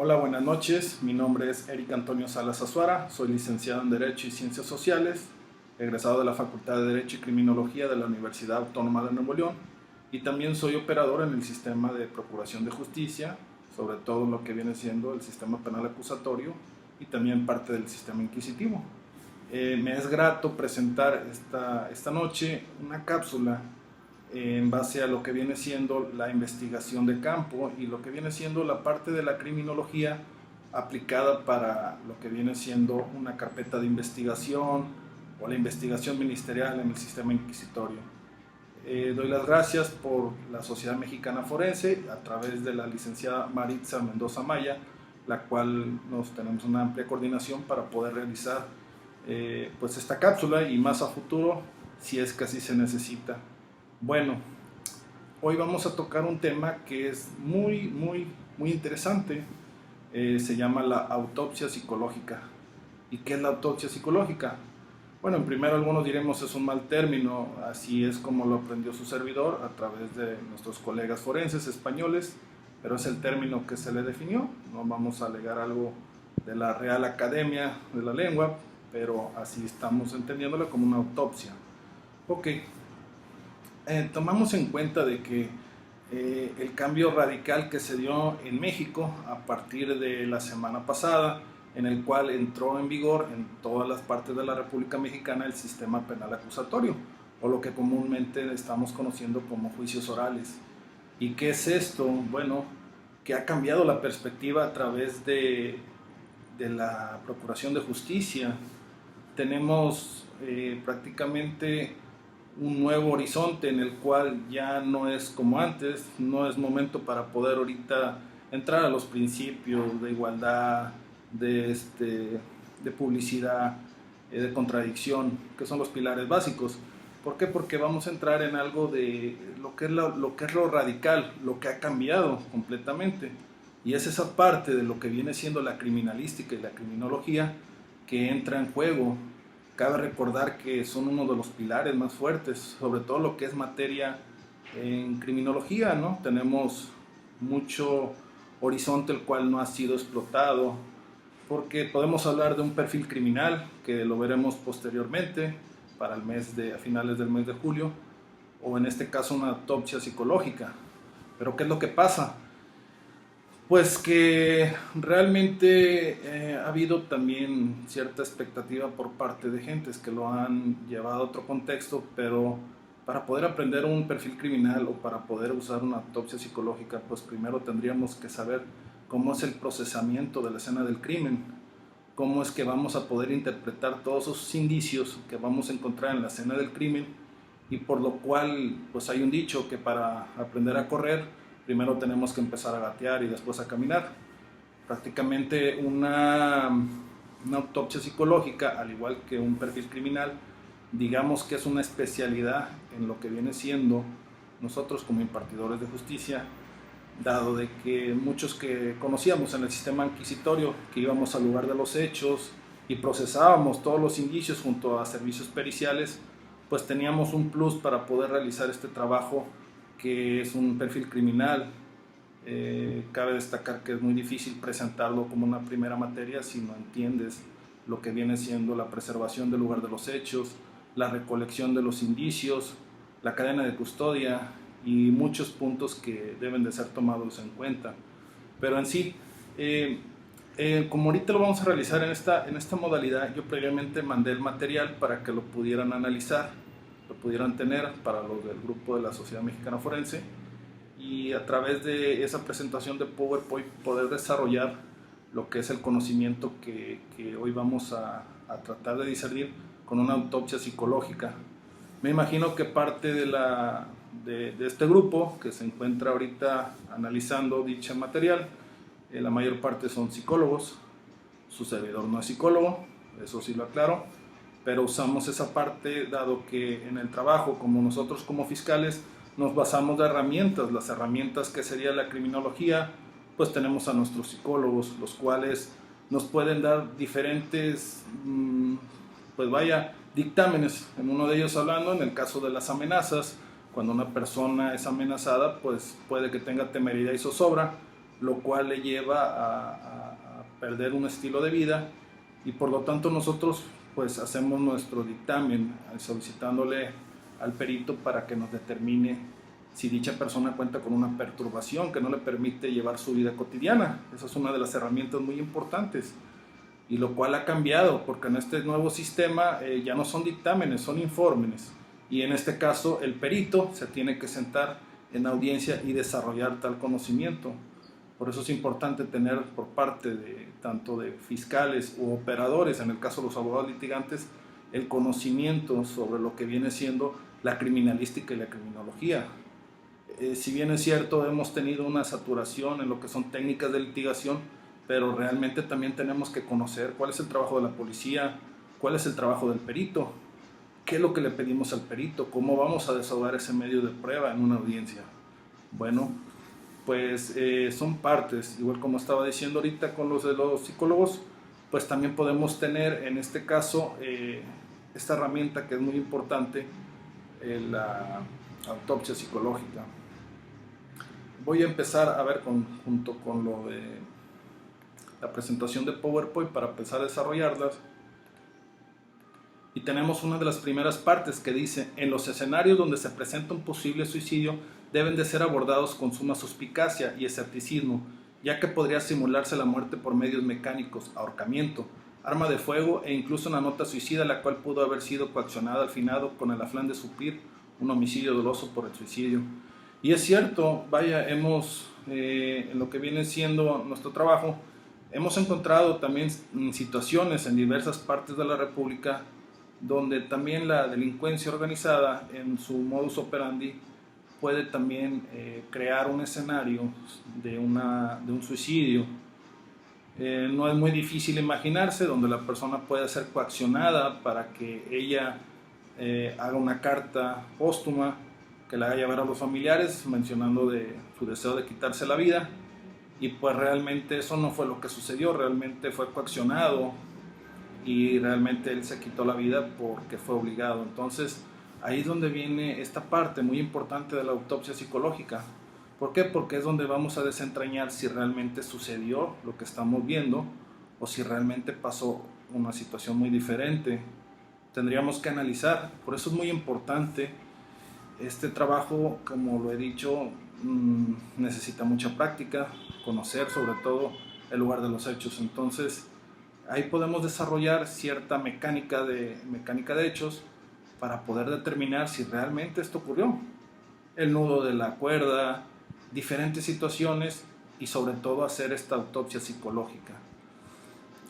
Hola, buenas noches. Mi nombre es Eric Antonio Salas Azuara. Soy licenciado en Derecho y Ciencias Sociales, egresado de la Facultad de Derecho y Criminología de la Universidad Autónoma de Nuevo León, y también soy operador en el sistema de procuración de justicia, sobre todo lo que viene siendo el sistema penal acusatorio y también parte del sistema inquisitivo. Me es grato presentar esta noche una cápsula en base a lo que viene siendo la investigación de campo y lo que viene siendo la parte de la criminología aplicada para lo que viene siendo una carpeta de investigación o la investigación ministerial en el sistema inquisitorio. Doy las gracias por la Sociedad Mexicana Forense a través de la licenciada Maritza Mendoza Maya, la cual nos tenemos una amplia coordinación para poder realizar pues esta cápsula y más a futuro si es que así se necesita. Bueno, hoy vamos a tocar un tema que es muy interesante. Se llama la autopsia psicológica. ¿Y qué es la autopsia psicológica? Bueno, en primero algunos diremos es un mal término, así es como lo aprendió su servidor a través de nuestros colegas forenses españoles, pero es el término que se le definió. No vamos a alegar algo de la Real Academia de la Lengua, pero así estamos entendiéndola como una autopsia. Ok. Tomamos en cuenta de que el cambio radical que se dio en México a partir de la semana pasada, en el cual entró en vigor en todas las partes de la República Mexicana el sistema penal acusatorio, o lo que comúnmente estamos conociendo como juicios orales. ¿Y qué es esto? Bueno, que ha cambiado la perspectiva a través de la Procuración de Justicia. Tenemos prácticamente un nuevo horizonte en el cual ya no es como antes, no es momento para poder ahorita entrar a los principios de igualdad, de publicidad, de contradicción, que son los pilares básicos. ¿Por qué? Porque vamos a entrar en algo de lo que es lo radical, lo que ha cambiado completamente. Y es esa parte de lo que viene siendo la criminalística y la criminología que entra en juego. Cabe recordar que son uno de los pilares más fuertes, sobre todo lo que es materia en criminología, ¿no? Tenemos mucho horizonte el cual no ha sido explotado, porque podemos hablar de un perfil criminal, que lo veremos posteriormente, para a finales del mes de julio, o en este caso una autopsia psicológica. Pero ¿qué es lo que pasa? Pues que realmente ha habido también cierta expectativa por parte de gentes que lo han llevado a otro contexto, pero para poder aprender un perfil criminal o para poder usar una autopsia psicológica, pues primero tendríamos que saber cómo es el procesamiento de la escena del crimen, cómo es que vamos a poder interpretar todos esos indicios que vamos a encontrar en la escena del crimen, y por lo cual pues hay un dicho que para aprender a correr primero tenemos que empezar a gatear y después a caminar. Prácticamente una autopsia psicológica, al igual que un perfil criminal, digamos que es una especialidad en lo que viene siendo nosotros como impartidores de justicia, dado de que muchos que conocíamos en el sistema inquisitorio, que íbamos al lugar de los hechos y procesábamos todos los indicios junto a servicios periciales, pues teníamos un plus para poder realizar este trabajo que es un perfil criminal. Cabe destacar que es muy difícil presentarlo como una primera materia si no entiendes lo que viene siendo la preservación del lugar de los hechos, la recolección de los indicios, la cadena de custodia y muchos puntos que deben de ser tomados en cuenta. Pero en sí, como ahorita lo vamos a realizar en esta modalidad, yo previamente mandé el material para que lo pudieran analizar, lo pudieran tener para los del grupo de la Sociedad Mexicana Forense, y a través de esa presentación de PowerPoint poder desarrollar lo que es el conocimiento que hoy vamos a tratar de discernir con una autopsia psicológica. Me imagino que parte de este grupo que se encuentra ahorita analizando dicho material, la mayor parte son psicólogos. Su servidor no es psicólogo, eso sí lo aclaro, pero usamos esa parte dado que en el trabajo, como nosotros como fiscales, nos basamos de herramientas, las herramientas que sería la criminología, pues tenemos a nuestros psicólogos, los cuales nos pueden dar diferentes, dictámenes. En uno de ellos hablando, en el caso de las amenazas, cuando una persona es amenazada, pues puede que tenga temeridad y zozobra, lo cual le lleva a perder un estilo de vida, y por lo tanto nosotros pues hacemos nuestro dictamen solicitándole al perito para que nos determine si dicha persona cuenta con una perturbación que no le permite llevar su vida cotidiana. Esa es una de las herramientas muy importantes, y lo cual ha cambiado porque en este nuevo sistema ya no son dictámenes, son informes, y en este caso el perito se tiene que sentar en audiencia y desarrollar tal conocimiento. Por eso es importante tener por parte de tanto de fiscales u operadores, en el caso de los abogados litigantes, el conocimiento sobre lo que viene siendo la criminalística y la criminología. Si bien es cierto, hemos tenido una saturación en lo que son técnicas de litigación, pero realmente también tenemos que conocer cuál es el trabajo de la policía, cuál es el trabajo del perito, qué es lo que le pedimos al perito, cómo vamos a desahogar ese medio de prueba en una audiencia. Bueno, pues son partes, igual como estaba diciendo ahorita con los de los psicólogos, pues también podemos tener en este caso esta herramienta que es muy importante, la autopsia psicológica. Voy a empezar a ver junto con lo de la presentación de PowerPoint para empezar a desarrollarlas. Y tenemos una de las primeras partes que dice: en los escenarios donde se presenta un posible suicidio deben de ser abordados con suma suspicacia y escepticismo, ya que podría simularse la muerte por medios mecánicos, ahorcamiento, arma de fuego e incluso una nota suicida, la cual pudo haber sido coaccionada al finado con el afán de suplir un homicidio doloso por el suicidio. Y es cierto, vaya, en lo que viene siendo nuestro trabajo, hemos encontrado también situaciones en diversas partes de la República donde también la delincuencia organizada en su modus operandi puede también crear un escenario de un suicidio. No es muy difícil imaginarse donde la persona puede ser coaccionada para que ella haga una carta póstuma que la haga llevar a los familiares mencionando de su deseo de quitarse la vida, y pues realmente eso no fue lo que sucedió, realmente fue coaccionado y realmente él se quitó la vida porque fue obligado. Entonces ahí es donde viene esta parte muy importante de la autopsia psicológica. ¿Por qué? Porque es donde vamos a desentrañar si realmente sucedió lo que estamos viendo o si realmente pasó una situación muy diferente. Tendríamos que analizar, por eso es muy importante este trabajo, como lo he dicho, necesita mucha práctica, conocer sobre todo el lugar de los hechos. Entonces ahí podemos desarrollar cierta mecánica de hechos para poder determinar si realmente esto ocurrió. El nudo de la cuerda, diferentes situaciones, y sobre todo hacer esta autopsia psicológica.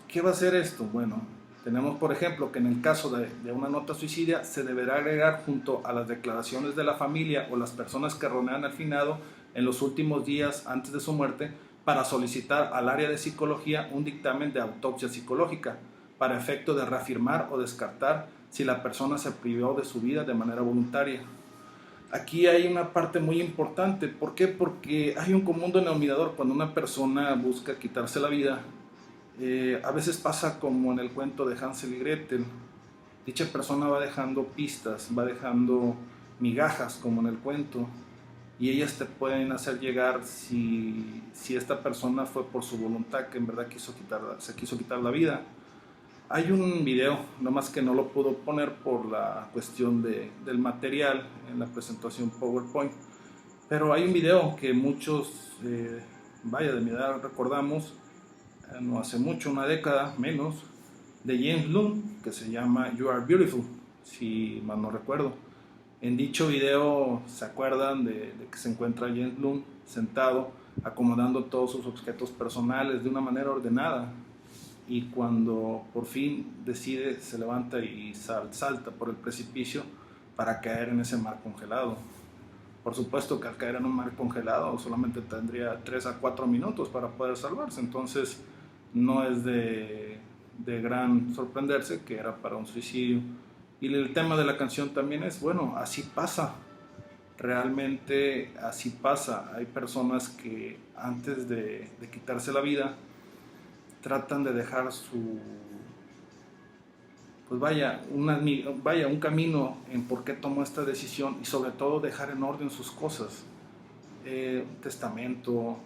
¿Qué va a hacer esto? Bueno, tenemos por ejemplo que en el caso de una nota suicidia se deberá agregar junto a las declaraciones de la familia o las personas que rodean al finado en los últimos días antes de su muerte, para solicitar al área de psicología un dictamen de autopsia psicológica para efecto de reafirmar o descartar si la persona se privó de su vida de manera voluntaria. Aquí hay una parte muy importante. ¿Por qué? Porque hay un común denominador cuando una persona busca quitarse la vida. A veces pasa como en el cuento de Hansel y Gretel. Dicha persona va dejando pistas, va dejando migajas como en el cuento, y ellas te pueden hacer llegar si esta persona fue por su voluntad, que en verdad se quiso quitar la vida. Hay un video, nomás que no lo puedo poner por la cuestión del material en la presentación PowerPoint, pero hay un video que muchos, de mi edad recordamos, no hace mucho, una década menos, de James Bloom, que se llama You Are Beautiful, si mal no recuerdo. En dicho video se acuerdan de que se encuentra James Bloom sentado acomodando todos sus objetos personales de una manera ordenada, y cuando por fin decide, se levanta y salta por el precipicio para caer en ese mar congelado. Por supuesto que al caer en un mar congelado solamente tendría 3 a 4 minutos para poder salvarse, entonces no es de gran sorprenderse que era para un suicidio. Y el tema de la canción también es, bueno, así pasa, realmente así pasa. Hay personas que antes de quitarse la vida tratan de dejar un camino en por qué tomó esta decisión, y sobre todo dejar en orden sus cosas, un testamento,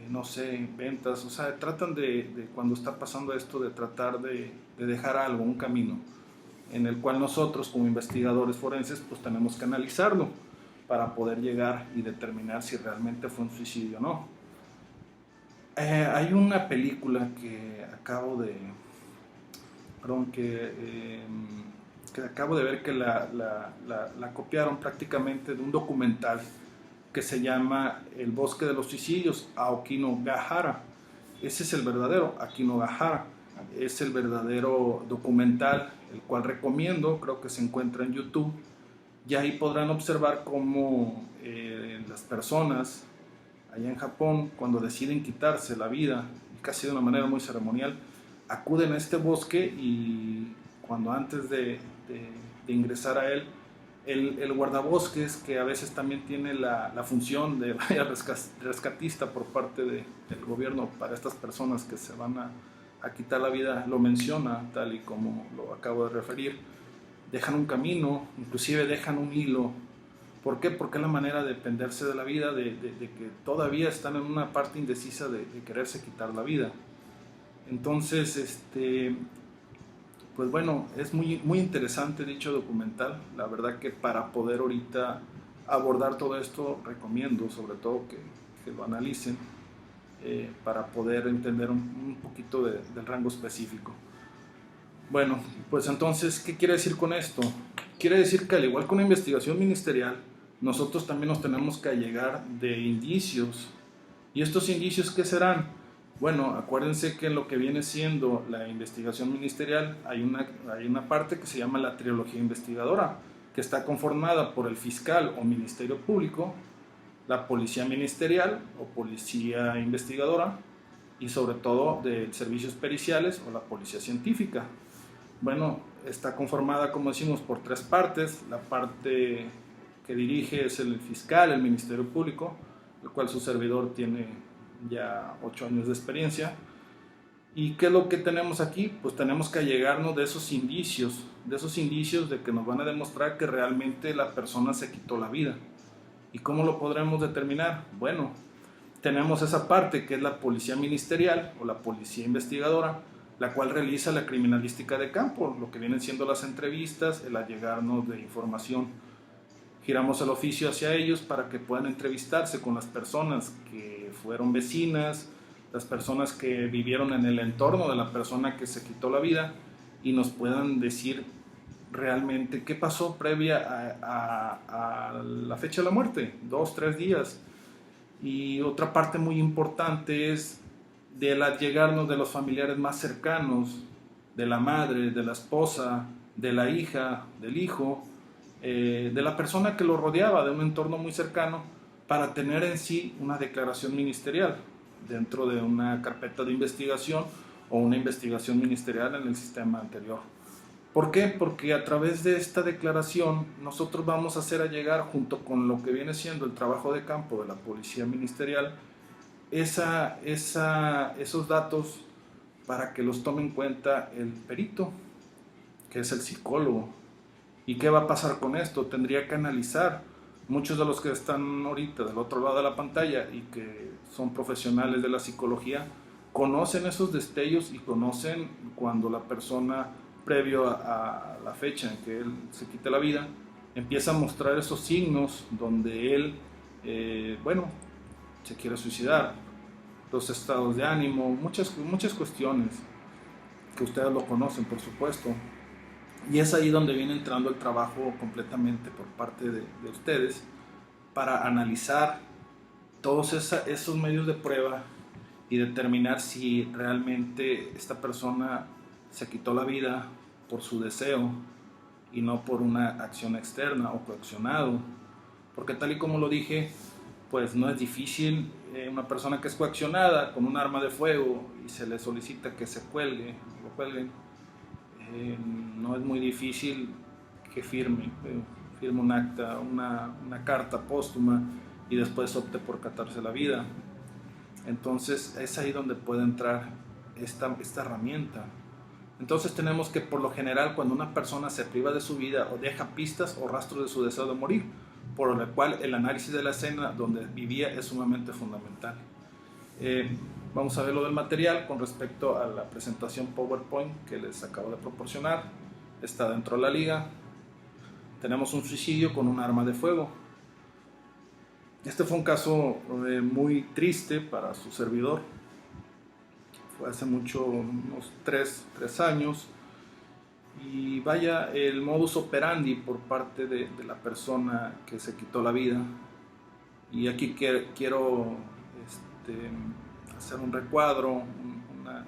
no sé, ventas, o sea, tratan de cuando está pasando esto, de tratar de dejar algo, un camino, en el cual nosotros como investigadores forenses pues tenemos que analizarlo para poder llegar y determinar si realmente fue un suicidio o no. Hay una película que acabo de, perdón, que acabo de ver que la copiaron prácticamente de un documental que se llama El bosque de los suicidios, Aokigahara. Ese es el verdadero, Aokigahara. Es el verdadero documental, el cual recomiendo, creo que se encuentra en YouTube. Y ahí podrán observar cómo las personas allá en Japón, cuando deciden quitarse la vida, casi de una manera muy ceremonial, acuden a este bosque y cuando antes de ingresar a él, el guardabosques, que a veces también tiene la función de rescatista por parte del gobierno para estas personas que se van a quitar la vida, lo menciona tal y como lo acabo de referir. Dejan un camino, inclusive dejan un hilo. ¿Por qué? Porque es la manera de dependerse de la vida, de que todavía están en una parte indecisa de quererse quitar la vida. Entonces, pues bueno, es muy interesante dicho documental. La verdad que para poder ahorita abordar todo esto, recomiendo sobre todo que lo analicen para poder entender un poquito del rango específico. Bueno, pues entonces, ¿qué quiere decir con esto? Quiere decir que al igual que una investigación ministerial, nosotros también nos tenemos que allegar de indicios. ¿Y estos indicios qué serán? Bueno, acuérdense que en lo que viene siendo la investigación ministerial hay una parte que se llama la trilogía investigadora, que está conformada por el fiscal o ministerio público, la policía ministerial o policía investigadora y sobre todo de servicios periciales o la policía científica. Bueno, está conformada, como decimos, por tres partes. La parte que dirige es el fiscal, el Ministerio Público, el cual su servidor tiene ya 8 años de experiencia. ¿Y qué es lo que tenemos aquí? Pues tenemos que allegarnos de esos indicios de que nos van a demostrar que realmente la persona se quitó la vida. ¿Y cómo lo podremos determinar? Bueno, tenemos esa parte que es la policía ministerial o la policía investigadora, la cual realiza la criminalística de campo, lo que vienen siendo las entrevistas, el allegarnos de información. Giramos el oficio hacia ellos para que puedan entrevistarse con las personas que fueron vecinas, las personas que vivieron en el entorno de la persona que se quitó la vida y nos puedan decir realmente qué pasó previa a la fecha de la muerte, 2, 3 días. Y otra parte muy importante es del allegarnos de los familiares más cercanos, de la madre, de la esposa, de la hija, del hijo, de la persona que lo rodeaba, de un entorno muy cercano, para tener en sí una declaración ministerial dentro de una carpeta de investigación o una investigación ministerial en el sistema anterior. ¿Por qué? Porque a través de esta declaración nosotros vamos a hacer allegar, junto con lo que viene siendo el trabajo de campo de la policía ministerial, esos datos para que los tome en cuenta el perito, que es el psicólogo. ¿Y qué va a pasar con esto? Tendría que analizar. Muchos de los que están ahorita del otro lado de la pantalla y que son profesionales de la psicología conocen esos destellos y conocen cuando la persona, previo a la fecha en que él se quite la vida, empieza a mostrar esos signos donde él, se quiere suicidar, los estados de ánimo, muchas cuestiones que ustedes lo conocen, por supuesto. Y es ahí donde viene entrando el trabajo completamente por parte de ustedes para analizar todos esos medios de prueba y determinar si realmente esta persona se quitó la vida por su deseo y no por una acción externa o coaccionado. Porque tal y como lo dije, pues no es difícil una persona que es coaccionada con un arma de fuego y se le solicita que se cuelguen, no es muy difícil que firme un acta, una carta póstuma y después opte por quitarse la vida. Entonces es ahí donde puede entrar esta herramienta. Entonces tenemos que, por lo general, cuando una persona se priva de su vida o deja pistas o rastros de su deseo de morir, por lo cual el análisis de la escena donde vivía es sumamente fundamental. Vamos a ver lo del material con respecto a la presentación PowerPoint que les acabo de proporcionar. Está dentro de la liga. Tenemos un suicidio con un arma de fuego. Este fue un caso muy triste para su servidor. Fue hace mucho, unos 3 años. Y vaya, el modus operandi por parte de la persona que se quitó la vida. Y aquí quiero hacer un recuadro,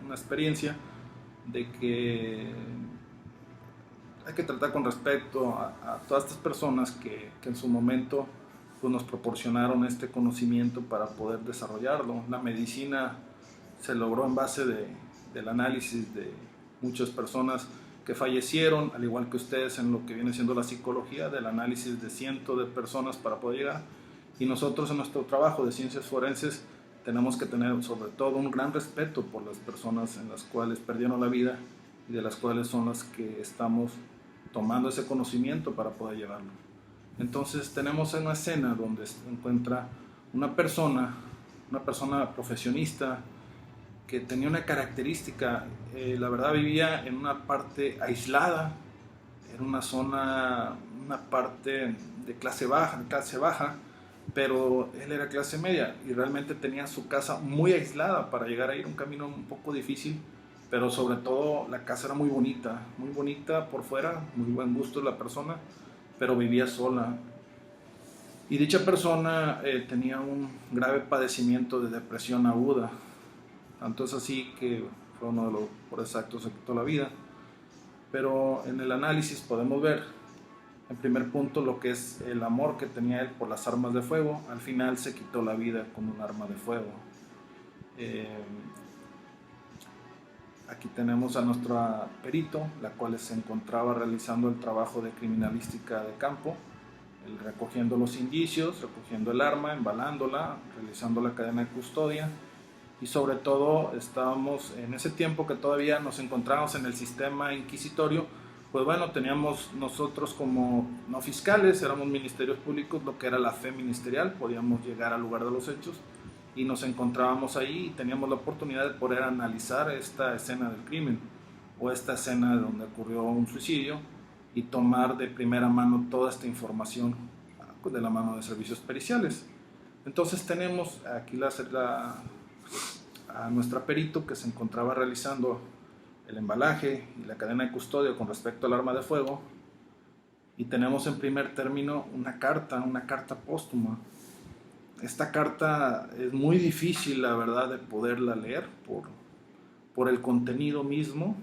una experiencia de que hay que tratar con respecto a todas estas personas que en su momento pues, nos proporcionaron este conocimiento para poder desarrollarlo. La medicina se logró en base del análisis de muchas personas que fallecieron, al igual que ustedes en lo que viene siendo la psicología, del análisis de cientos de personas para poder llegar. Y nosotros en nuestro trabajo de ciencias forenses tenemos que tener sobre todo un gran respeto por las personas en las cuales perdieron la vida y de las cuales son las que estamos tomando ese conocimiento para poder llevarlo. Entonces tenemos una escena donde se encuentra una persona profesionista que tenía una característica, la verdad vivía en una parte aislada, en una zona, una parte de clase baja, pero él era clase media y realmente tenía su casa muy aislada para llegar a ir un camino un poco difícil, pero sobre todo la casa era muy bonita por fuera, muy buen gusto de la persona, pero vivía sola. Y dicha persona tenía un grave padecimiento de depresión aguda. Tanto es así que fue uno de los por exacto se quitó la vida. Pero en el análisis podemos ver, en primer punto, lo que es el amor que tenía él por las armas de fuego. Al final se quitó la vida con un arma de fuego. Aquí tenemos a nuestro perito, la cual se encontraba realizando el trabajo de criminalística de campo, recogiendo los indicios, recogiendo el arma, embalándola, realizando la cadena de custodia. Y sobre todo estábamos en ese tiempo que todavía nos encontrábamos en el sistema inquisitorio, pues bueno, teníamos nosotros como no fiscales, éramos ministerios públicos, lo que era la fe ministerial, podíamos llegar al lugar de los hechos y nos encontrábamos ahí y teníamos la oportunidad de poder analizar esta escena del crimen o esta escena donde ocurrió un suicidio y tomar de primera mano toda esta información de la mano de servicios periciales. Entonces tenemos aquí a nuestra perito que se encontraba realizando el embalaje y la cadena de custodia con respecto al arma de fuego, y tenemos en primer término una carta póstuma. Esta carta es muy difícil, la verdad, de poderla leer por el contenido mismo,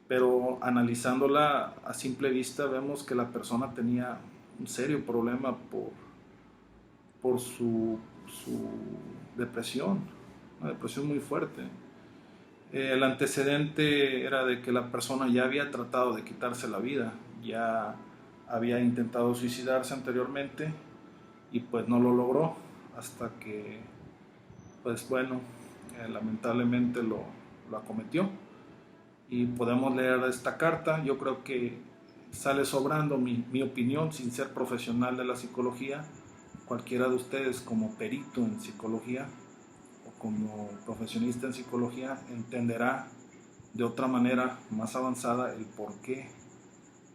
pero analizándola a simple vista vemos que la persona tenía un serio problema por su depresión, una depresión muy fuerte. El antecedente era de que la persona ya había tratado de quitarse la vida, ya había intentado suicidarse anteriormente y pues no lo logró hasta que, pues bueno, lamentablemente lo acometió. Y podemos leer esta carta. Yo creo que sale sobrando mi opinión, sin ser profesional de la psicología. Cualquiera de ustedes como perito en psicología o como profesionista en psicología entenderá de otra manera más avanzada el porqué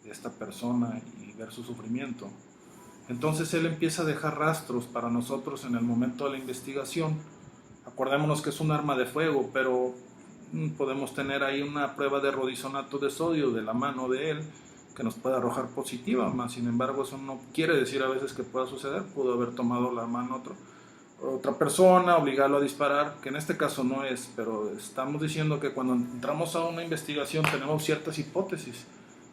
de esta persona y ver su sufrimiento. Entonces él empieza a dejar rastros para nosotros en el momento de la investigación. Acordémonos que es un arma de fuego, pero podemos tener ahí una prueba de rodisonato de sodio de la mano de él que nos puede arrojar positiva, más sin embargo eso no quiere decir a veces que pueda suceder. Pudo haber tomado la mano otra persona, obligarlo a disparar, que en este caso no es, pero estamos diciendo que cuando entramos a una investigación tenemos ciertas hipótesis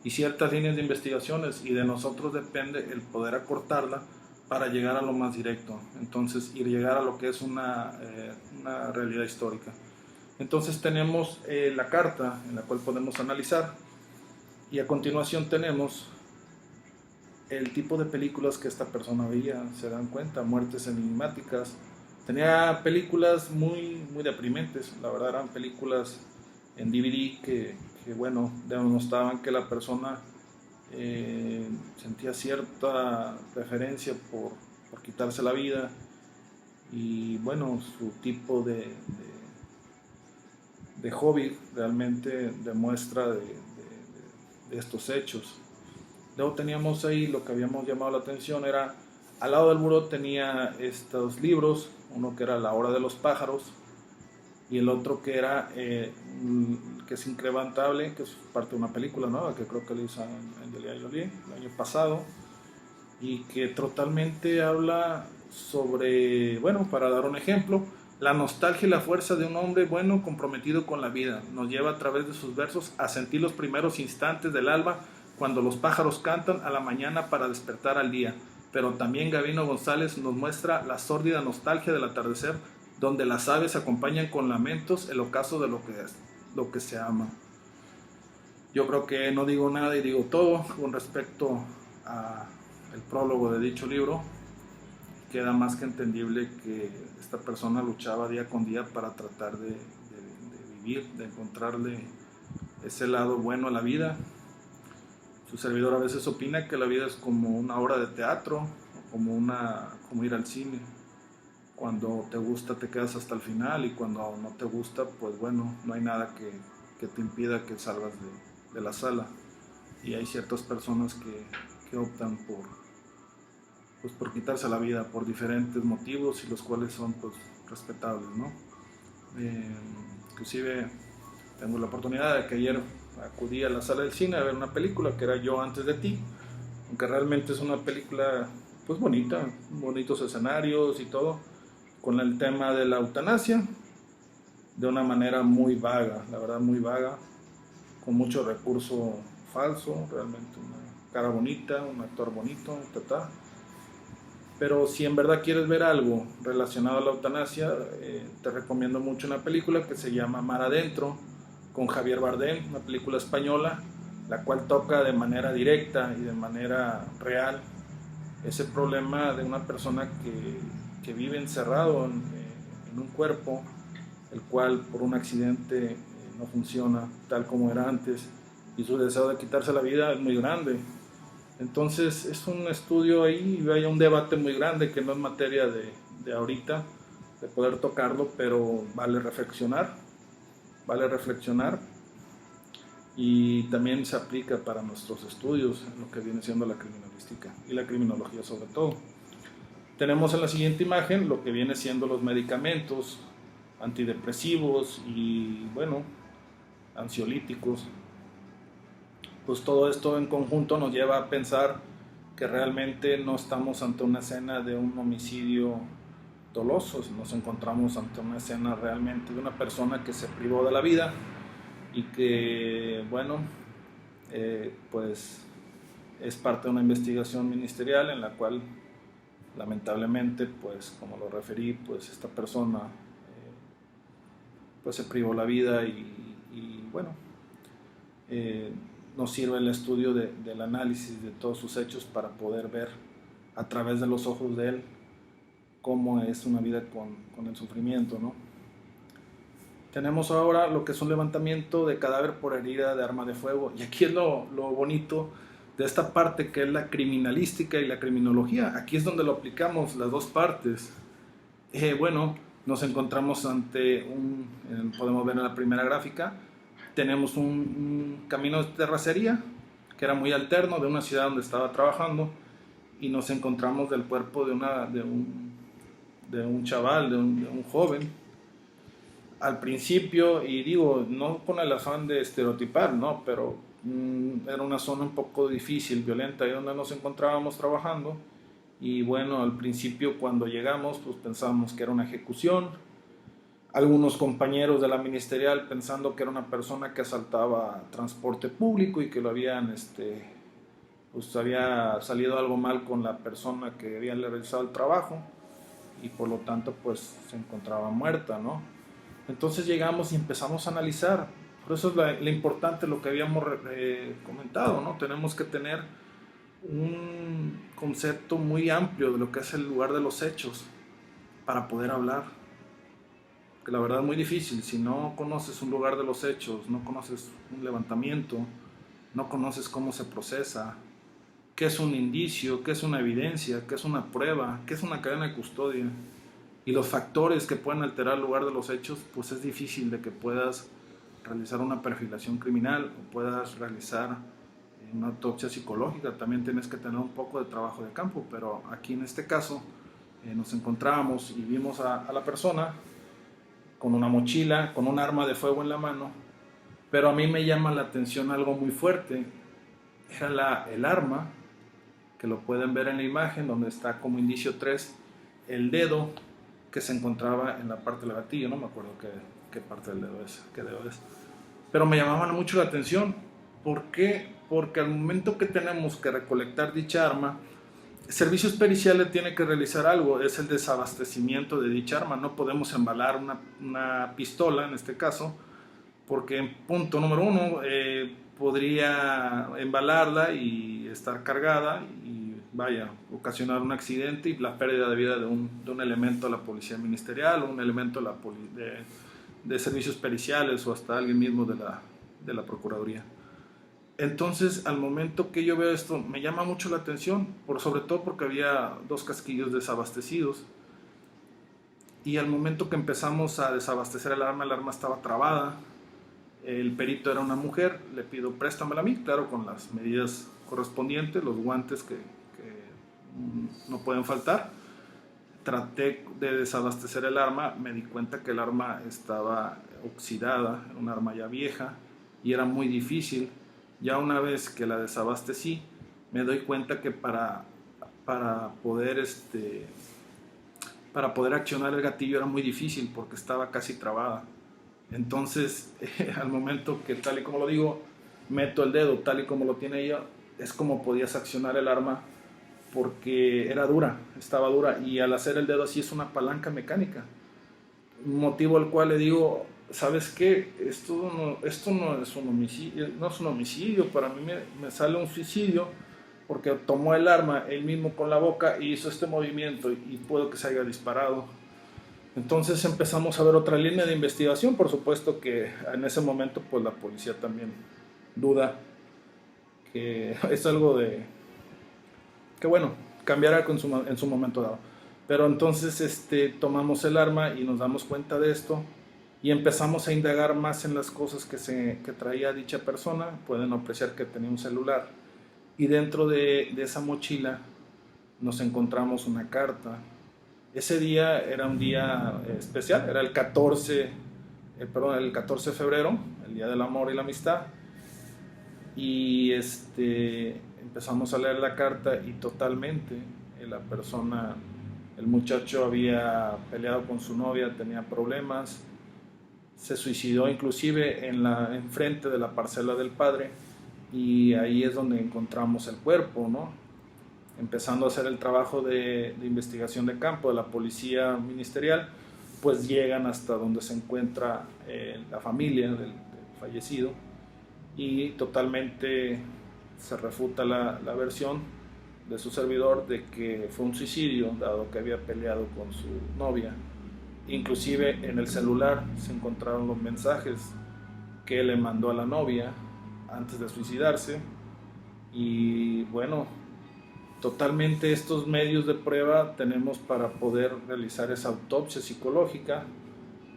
y ciertas líneas de investigaciones y de nosotros depende el poder acortarla para llegar a lo más directo, entonces y llegar a lo que es una realidad histórica. Entonces tenemos la carta en la cual podemos analizar y a continuación tenemos el tipo de películas que esta persona veía. Se dan cuenta, muertes enigmáticas. Tenía películas muy deprimentes, la verdad eran películas en DVD que bueno, demostraban que la persona sentía cierta preferencia por quitarse la vida. y bueno, su tipo de hobby realmente demuestra de estos hechos. Luego teníamos ahí lo que habíamos llamado la atención, era al lado del buró tenía estos libros, uno que era La hora de los pájaros y el otro que era que es Incrementable, que es parte de una película nueva que creo que le hizo Angelina Jolie el año pasado, y que totalmente habla sobre, bueno, para dar un ejemplo, la nostalgia y la fuerza de un hombre bueno comprometido con la vida. Nos lleva a través de sus versos a sentir los primeros instantes del alba cuando los pájaros cantan a la mañana para despertar al día. Pero también Gabino González nos muestra la sórdida nostalgia del atardecer, donde las aves acompañan con lamentos el ocaso de lo que se ama. Yo creo que no digo nada y digo todo con respecto a el prólogo de dicho libro. Queda más que entendible que esta persona luchaba día con día para tratar de vivir, de encontrarle ese lado bueno a la vida. Su servidor a veces opina que la vida es como una obra de teatro, como ir al cine. Cuando te gusta te quedas hasta el final y cuando no te gusta, pues bueno, no hay nada que te impida que salgas de la sala. Y hay ciertas personas que optan por quitarse la vida por diferentes motivos y los cuales son pues respetables, ¿no? Inclusive tengo la oportunidad de que ayer acudí a la sala del cine a ver una película que era Yo antes de ti, aunque realmente es una película pues bonita, bonitos escenarios y todo, con el tema de la eutanasia, de una manera muy vaga, la verdad muy vaga, con mucho recurso falso, realmente una cara bonita, un actor bonito, pero si en verdad quieres ver algo relacionado a la eutanasia, te recomiendo mucho una película que se llama Mar Adentro, con Javier Bardem, una película española, la cual toca de manera directa y de manera real ese problema de una persona que vive encerrado en un cuerpo, el cual por un accidente no funciona tal como era antes, y su deseo de quitarse la vida es muy grande. Entonces es un estudio ahí y hay un debate muy grande que no es materia de ahorita, de poder tocarlo, pero vale reflexionar y también se aplica para nuestros estudios en lo que viene siendo la criminalística y la criminología sobre todo. Tenemos en la siguiente imagen lo que viene siendo los medicamentos antidepresivos y bueno, ansiolíticos. Pues todo esto en conjunto nos lleva a pensar que realmente no estamos ante una escena de un homicidio doloso, nos encontramos ante una escena realmente de una persona que se privó de la vida y que, bueno, pues es parte de una investigación ministerial en la cual lamentablemente, pues como lo referí, pues esta persona pues se privó la vida y bueno, nos sirve el estudio del análisis de todos sus hechos para poder ver a través de los ojos de él cómo es una vida con el sufrimiento, ¿no? Tenemos ahora lo que es un levantamiento de cadáver por herida de arma de fuego, y aquí es lo bonito de esta parte que es la criminalística y la criminología. Aquí es donde lo aplicamos las dos partes. Bueno, nos encontramos ante podemos ver en la primera gráfica, tenemos un camino de terracería que era muy alterno de una ciudad donde estaba trabajando y nos encontramos del cuerpo de un chaval, de un joven al principio, y digo, no con el afán de estereotipar, ¿no? Pero era una zona un poco difícil, violenta, ahí donde nos encontrábamos trabajando. Y bueno, al principio cuando llegamos, pues pensábamos que era una ejecución. Algunos compañeros de la ministerial pensando que era una persona que asaltaba transporte público y que lo habían, pues había salido algo mal con la persona que había realizado el trabajo y por lo tanto pues se encontraba muerta, ¿no? Entonces llegamos y empezamos a analizar. Por eso es la importante lo que habíamos comentado, ¿no? Tenemos que tener un concepto muy amplio de lo que es el lugar de los hechos para poder hablar. Que la verdad es muy difícil. Si no conoces un lugar de los hechos, no conoces un levantamiento, no conoces cómo se procesa, qué es un indicio, qué es una evidencia, qué es una prueba, qué es una cadena de custodia. y los factores que pueden alterar el lugar de los hechos, pues es difícil de que puedas realizar una perfilación criminal o puedas realizar una autopsia psicológica. También tienes que tener un poco de trabajo de campo, pero aquí en este caso nos encontramos y vimos a la persona con una mochila, con un arma de fuego en la mano, pero a mí me llama la atención algo muy fuerte. Era el arma, que lo pueden ver en la imagen, donde está como indicio 3, el dedo que se encontraba en la parte del gatillo. No me acuerdo qué parte del dedo es, qué dedo es. Pero me llamaba mucho la atención. ¿Por qué? Porque al momento que tenemos que recolectar dicha arma, Servicios Periciales tiene que realizar algo, es el desabastecimiento de dicha arma. No podemos embalar una pistola, en este caso, porque punto número 1, podría embalarla y estar cargada y vaya, ocasionar un accidente y la pérdida de vida de un elemento de la policía ministerial o un elemento de servicios periciales o hasta alguien mismo de la Procuraduría. Entonces, al momento que yo veo esto, me llama mucho la atención, sobre todo porque había 2 casquillos desabastecidos. Y al momento que empezamos a desabastecer el arma estaba trabada. El perito era una mujer, le pido préstamela a mí, claro, con las medidas correspondientes, los guantes que no pueden faltar. Traté de desabastecer el arma, me di cuenta que el arma estaba oxidada, era un arma ya vieja y era muy difícil. Ya una vez que la desabastecí, me doy cuenta que para poder accionar el gatillo era muy difícil porque estaba casi trabada. Entonces, al momento que, tal y como lo digo, meto el dedo tal y como lo tiene ella, es como podías accionar el arma porque era dura, estaba dura, y al hacer el dedo así es una palanca mecánica. Motivo al cual le digo, ¿sabes qué? Esto no es un homicidio, no es un homicidio, para mí me sale un suicidio porque tomó el arma él mismo con la boca y hizo este movimiento y puede que se haya disparado. Entonces empezamos a ver otra línea de investigación. Por supuesto que en ese momento pues la policía también duda que es algo que bueno, cambiará en su momento dado. Pero entonces tomamos el arma y nos damos cuenta de esto y empezamos a indagar más en las cosas que traía dicha persona. Pueden apreciar que tenía un celular y dentro de esa mochila nos encontramos una carta. Ese día era un día especial, era el 14 de febrero, el Día del Amor y la Amistad, y empezamos a leer la carta y totalmente el muchacho había peleado con su novia, tenía problemas, se suicidó inclusive enfrente de la parcela del padre, y ahí es donde encontramos el cuerpo, ¿no? Empezando a hacer el trabajo de investigación de campo de la policía ministerial, pues llegan hasta donde se encuentra la familia del fallecido y totalmente se refuta la versión de su servidor de que fue un suicidio, dado que había peleado con su novia. Inclusive en el celular se encontraron los mensajes que le mandó a la novia antes de suicidarse, y bueno, totalmente estos medios de prueba tenemos para poder realizar esa autopsia psicológica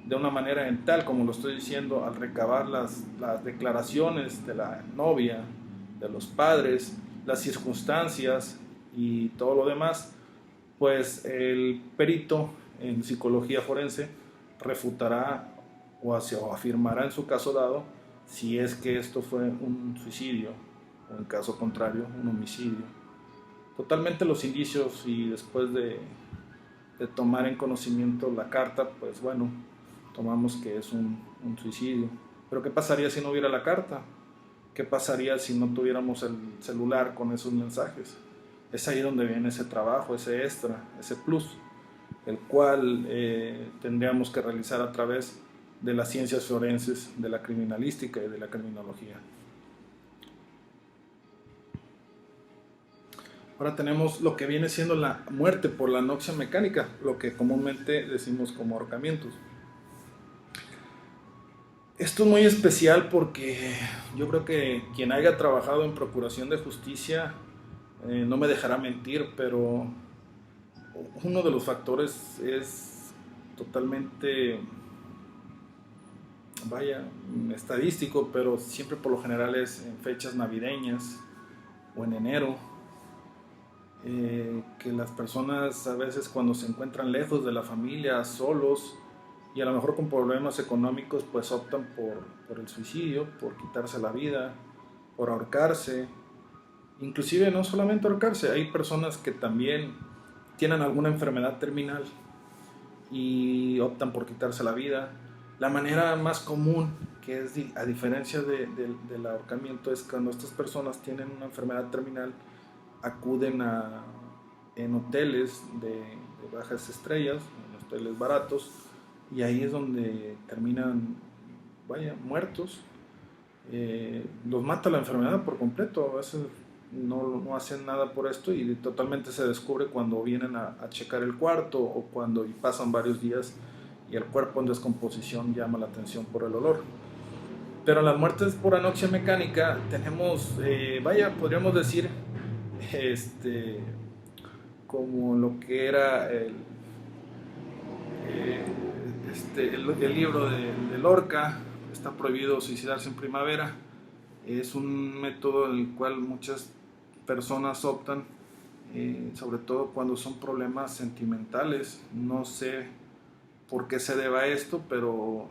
de una manera tal como lo estoy diciendo, al recabar las declaraciones de la novia, de los padres, las circunstancias y todo lo demás, pues el perito en psicología forense refutará o afirmará en su caso dado si es que esto fue un suicidio o en caso contrario un homicidio. Totalmente los indicios, y después de tomar en conocimiento la carta, pues bueno, tomamos que es un suicidio. Pero ¿qué pasaría si no hubiera la carta? ¿Qué pasaría si no tuviéramos el celular con esos mensajes? Es ahí donde viene ese trabajo, ese extra, ese plus, el cual tendríamos que realizar a través de las ciencias forenses, de la criminalística y de la criminología. Ahora tenemos lo que viene siendo la muerte por la anoxia mecánica, lo que comúnmente decimos como ahorcamientos. Esto es muy especial porque yo creo que quien haya trabajado en procuración de justicia no me dejará mentir, pero uno de los factores es totalmente, vaya, estadístico, pero siempre por lo general es en fechas navideñas o en enero, que las personas a veces cuando se encuentran lejos de la familia, solos y a lo mejor con problemas económicos, pues optan por el suicidio, por quitarse la vida, por ahorcarse. Inclusive no solamente ahorcarse, hay personas que también tienen alguna enfermedad terminal y optan por quitarse la vida. La manera más común, que es a diferencia del ahorcamiento, es cuando estas personas tienen una enfermedad terminal, acuden en hoteles de bajas estrellas, en hoteles baratos, y ahí es donde terminan, vaya, muertos. Los mata la enfermedad por completo, a veces no hacen nada por esto y totalmente se descubre cuando vienen a checar el cuarto o cuando pasan varios días y el cuerpo en descomposición llama la atención por el olor. Pero en las muertes por anoxia mecánica tenemos, vaya, podríamos decir, como lo que era el libro de Lorca, está prohibido suicidarse en primavera. Es un método en el cual muchas personas optan, sobre todo cuando son problemas sentimentales. No sé por qué se deba a esto, pero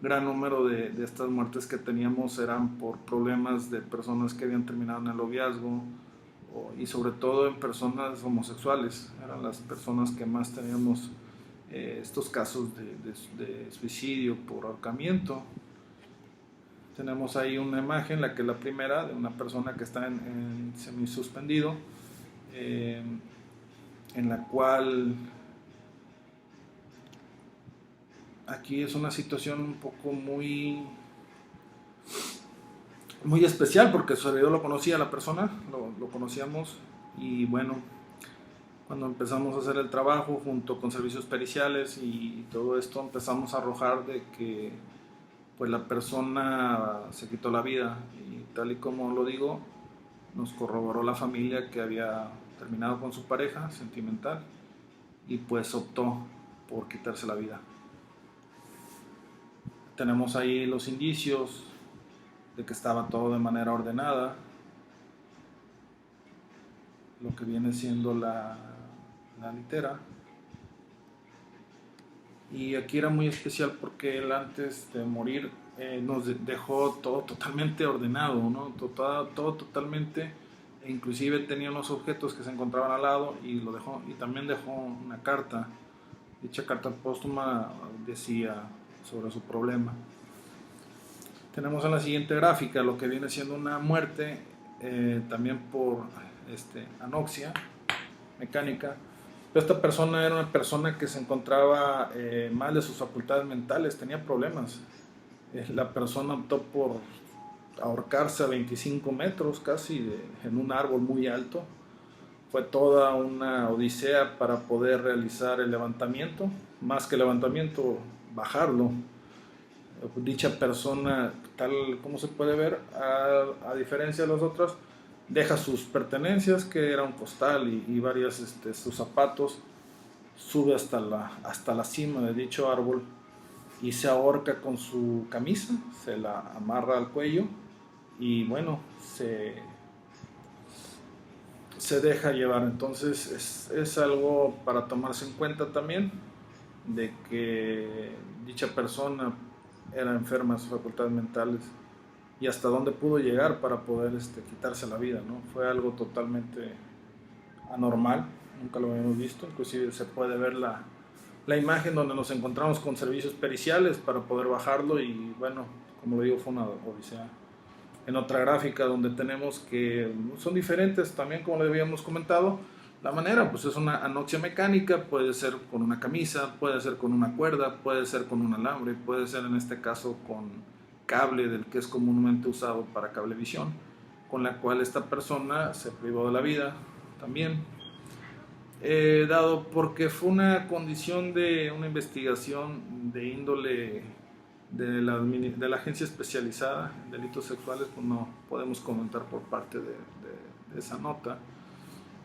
gran número de estas muertes que teníamos eran por problemas de personas que habían terminado en el noviazgo y sobre todo en personas homosexuales. Eran las personas que más teníamos estos casos de suicidio por ahorcamiento. Tenemos ahí una imagen, la que es la primera, de una persona que está en semisuspendido, en la cual aquí es una situación un poco muy especial, porque su servidor lo conocía, la persona, lo conocíamos, y bueno, cuando empezamos a hacer el trabajo junto con servicios periciales y todo esto, empezamos a arrojar de que pues la persona se quitó la vida, y tal y como lo digo, nos corroboró la familia que había terminado con su pareja sentimental y pues optó por quitarse la vida. Tenemos ahí los indicios de que estaba todo de manera ordenada, lo que viene siendo la litera. Y aquí era muy especial porque él, antes de morir, nos dejó todo totalmente ordenado, ¿no? Todo totalmente, e inclusive tenía unos objetos que se encontraban al lado y lo dejó, y también dejó una carta. Dicha carta póstuma decía sobre su problema. Tenemos en la siguiente gráfica lo que viene siendo una muerte también por anoxia mecánica. Esta persona era una persona que se encontraba mal de sus facultades mentales, tenía problemas. La persona optó por ahorcarse a 25 metros casi en un árbol muy alto. Fue toda una odisea para poder realizar el levantamiento, más que levantamiento, bajarlo. Dicha persona, tal como se puede ver, a diferencia de los otros, deja sus pertenencias, que era un costal y varios sus zapatos, sube hasta la cima de dicho árbol y se ahorca con su camisa, se la amarra al cuello y bueno, se deja llevar. Entonces es algo para tomarse en cuenta también, de que dicha persona era enferma de sus facultades mentales y hasta dónde pudo llegar para poder quitarse la vida, ¿no? Fue algo totalmente anormal, nunca lo habíamos visto. Inclusive se puede ver la imagen donde nos encontramos con servicios periciales para poder bajarlo y bueno, como lo digo, fue una odisea. En otra gráfica donde tenemos que son diferentes también, como le habíamos comentado, la manera pues es una anoxia mecánica, puede ser con una camisa, puede ser con una cuerda, puede ser con un alambre, puede ser en este caso con cable, del que es comúnmente usado para cablevisión, con la cual esta persona se privó de la vida también, dado porque fue una condición de una investigación de índole de la agencia especializada en delitos sexuales. Pues no podemos comentar por parte de esa nota,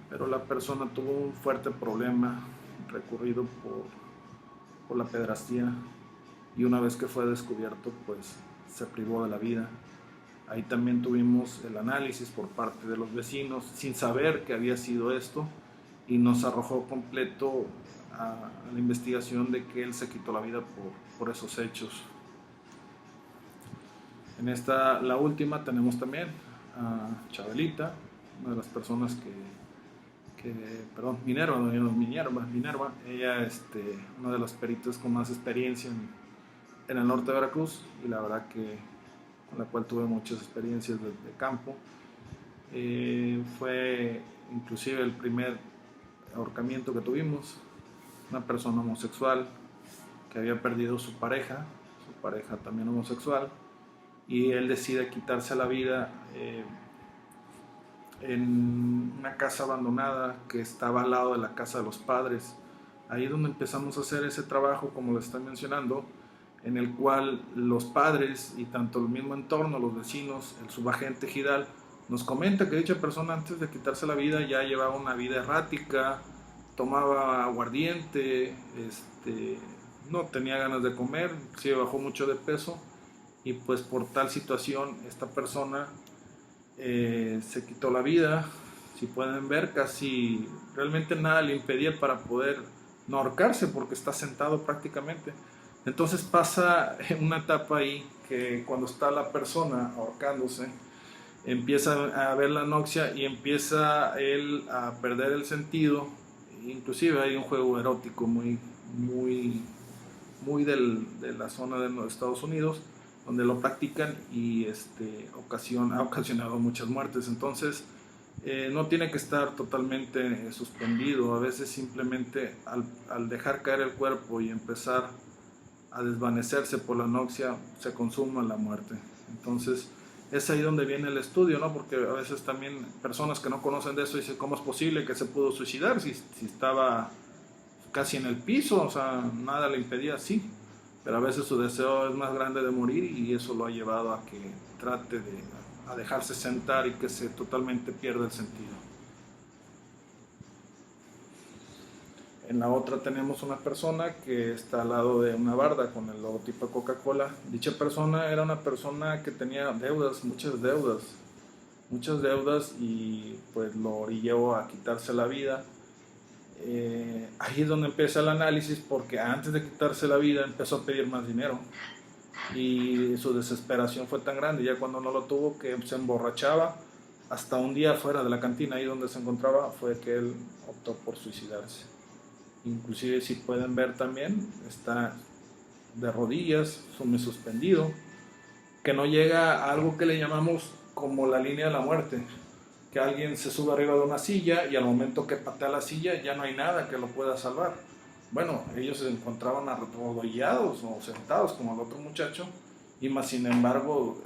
pero la persona tuvo un fuerte problema recurrido por la pederastía, y una vez que fue descubierto, pues se privó de la vida. Ahí también tuvimos el análisis por parte de los vecinos, sin saber que había sido esto, y nos arrojó completo a la investigación de que él se quitó la vida por esos hechos. En esta, la última, tenemos también a Chabelita, una de las personas Minerva, ella una de las peritas con más experiencia en el norte de Veracruz, y la verdad que con la cual tuve muchas experiencias de campo. Fue inclusive el primer ahorcamiento que tuvimos, una persona homosexual que había perdido su pareja también homosexual, y él decide quitarse la vida en una casa abandonada que estaba al lado de la casa de los padres. Ahí es donde empezamos a hacer ese trabajo, como les estoy mencionando, en el cual los padres y tanto el mismo entorno, los vecinos, el subagente Gidal, nos comenta que dicha persona antes de quitarse la vida ya llevaba una vida errática, tomaba aguardiente, no tenía ganas de comer, sí bajó mucho de peso, y pues por tal situación esta persona se quitó la vida. Si pueden ver, casi realmente nada le impedía para poder no ahorcarse, porque está sentado prácticamente. Entonces pasa una etapa ahí que cuando está la persona ahorcándose, empieza a ver la anoxia y empieza él a perder el sentido. Inclusive hay un juego erótico muy de la zona de los Estados Unidos, donde lo practican, y ha ocasionado muchas muertes. Entonces no tiene que estar totalmente suspendido. A veces simplemente al dejar caer el cuerpo y empezar a desvanecerse por la anoxia, se consuma la muerte. Entonces es ahí donde viene el estudio, ¿no? Porque a veces también personas que no conocen de eso dicen, ¿cómo es posible que se pudo suicidar si estaba casi en el piso? O sea, nada le impedía, sí, pero a veces su deseo es más grande de morir, y eso lo ha llevado a que trate a dejarse sentar y que se totalmente pierda el sentido. En la otra tenemos una persona que está al lado de una barda con el logotipo de Coca-Cola. Dicha persona era una persona que tenía deudas, muchas deudas, y pues lo orilló a quitarse la vida. Ahí es donde empieza el análisis, porque antes de quitarse la vida empezó a pedir más dinero, y su desesperación fue tan grande ya cuando no lo tuvo, que se emborrachaba. Hasta un día fuera de la cantina, ahí donde se encontraba, fue que él optó por suicidarse. Inclusive, si pueden ver también, está de rodillas, suspendido, que no llega a algo que le llamamos como la línea de la muerte, que alguien se sube arriba de una silla y al momento que patea la silla ya no hay nada que lo pueda salvar. Bueno, ellos se encontraban arrodillados o sentados como el otro muchacho, y más sin embargo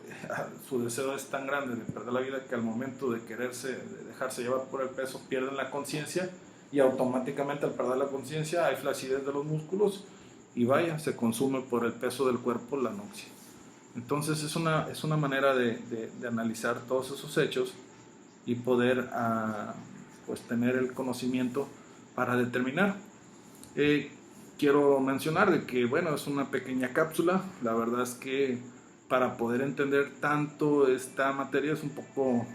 su deseo es tan grande de perder la vida que al momento de dejarse llevar por el peso, pierden la conciencia, y automáticamente al perder la conciencia hay flacidez de los músculos, y se consume por el peso del cuerpo la anoxia. Entonces es una manera de analizar todos esos hechos y poder pues tener el conocimiento para determinar. Quiero mencionar de que es una pequeña cápsula. La verdad es que para poder entender tanto esta materia es un poco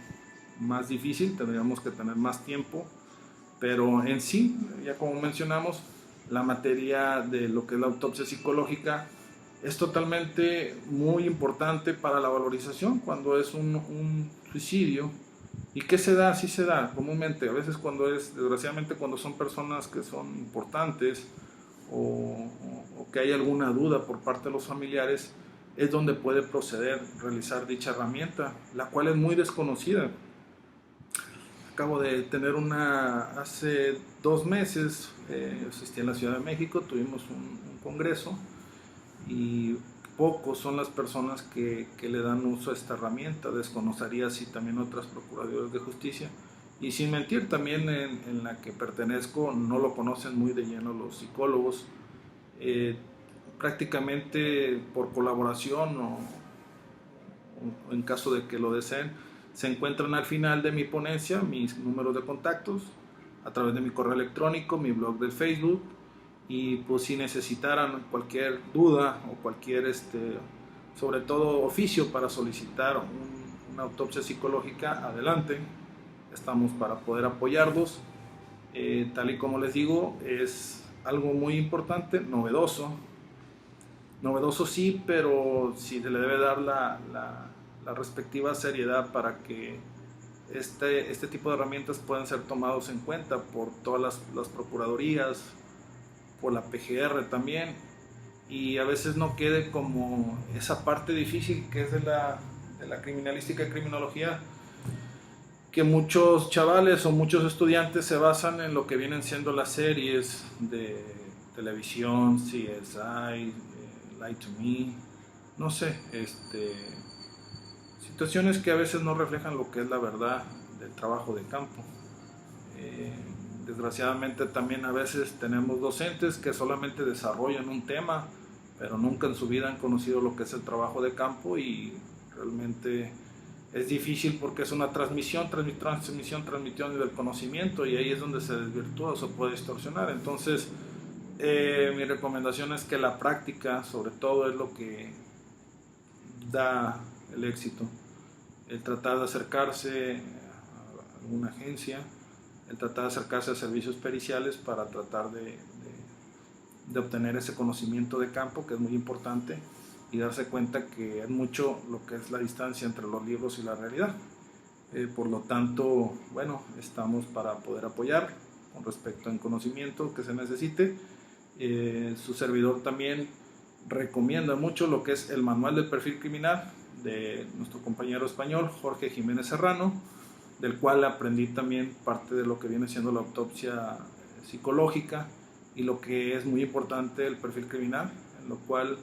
más difícil, tendríamos que tener más tiempo, pero en sí, ya como mencionamos, la materia de lo que es la autopsia psicológica es totalmente muy importante para la valorización cuando es un suicidio. ¿Y qué se da? Sí se da comúnmente, a veces desgraciadamente cuando son personas que son importantes, o que hay alguna duda por parte de los familiares, es donde puede proceder realizar dicha herramienta, la cual es muy desconocida. Acabo de tener hace 2 meses, asistí en la Ciudad de México, tuvimos un congreso, y pocos son las personas que le dan uso a esta herramienta. Desconocería si también otras procuradurías de justicia, y sin mentir también en la que pertenezco, no lo conocen muy de lleno los psicólogos. Prácticamente por colaboración o en caso de que lo deseen, se encuentran al final de mi ponencia mis números de contactos a través de mi correo electrónico, mi blog de Facebook, y pues si necesitaran cualquier duda o cualquier, sobre todo oficio para solicitar una autopsia psicológica, adelante, estamos para poder apoyarlos. Tal y como les digo, es algo muy importante, novedoso sí, pero sí se le debe dar la respectiva seriedad para que este tipo de herramientas puedan ser tomados en cuenta por todas las procuradurías, por la PGR también, y a veces no quede como esa parte difícil que es de la criminalística y criminología, que muchos chavales o muchos estudiantes se basan en lo que vienen siendo las series de televisión, CSI, Lie to Me, no sé, situaciones que a veces no reflejan lo que es la verdad del trabajo de campo. Desgraciadamente también a veces tenemos docentes que solamente desarrollan un tema, pero nunca en su vida han conocido lo que es el trabajo de campo, y realmente es difícil porque es una transmisión del conocimiento, y ahí es donde se desvirtúa o se puede distorsionar. Entonces, mi recomendación es que la práctica, sobre todo, es lo que da el éxito. El tratar de acercarse a alguna agencia, el tratar de acercarse a servicios periciales para tratar de obtener ese conocimiento de campo, que es muy importante, y darse cuenta que es mucho lo que es la distancia entre los libros y la realidad. Por lo tanto, bueno, estamos para poder apoyar con respecto al conocimiento que se necesite. Su servidor también recomienda mucho lo que es el manual del perfil criminal de nuestro compañero español Jorge Jiménez Serrano, del cual aprendí también parte de lo que viene siendo la autopsia psicológica y lo que es muy importante el perfil criminal, en lo cual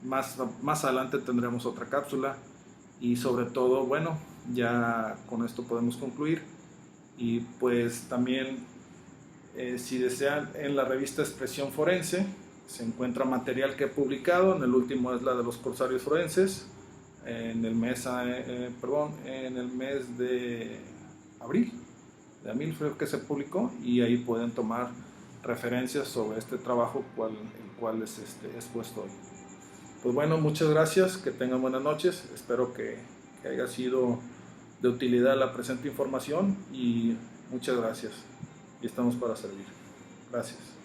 más adelante tendremos otra cápsula, y sobre todo, bueno, ya con esto podemos concluir. Y pues también, si desean, en la revista Expresión Forense se encuentra material que he publicado. En el último es la de los corsarios forenses, en el mes de abril creo que se publicó, y ahí pueden tomar referencias sobre este trabajo el cual es expuesto hoy. Pues bueno, muchas gracias, que tengan buenas noches, espero que haya sido de utilidad la presente información, y muchas gracias, y estamos para servir. Gracias.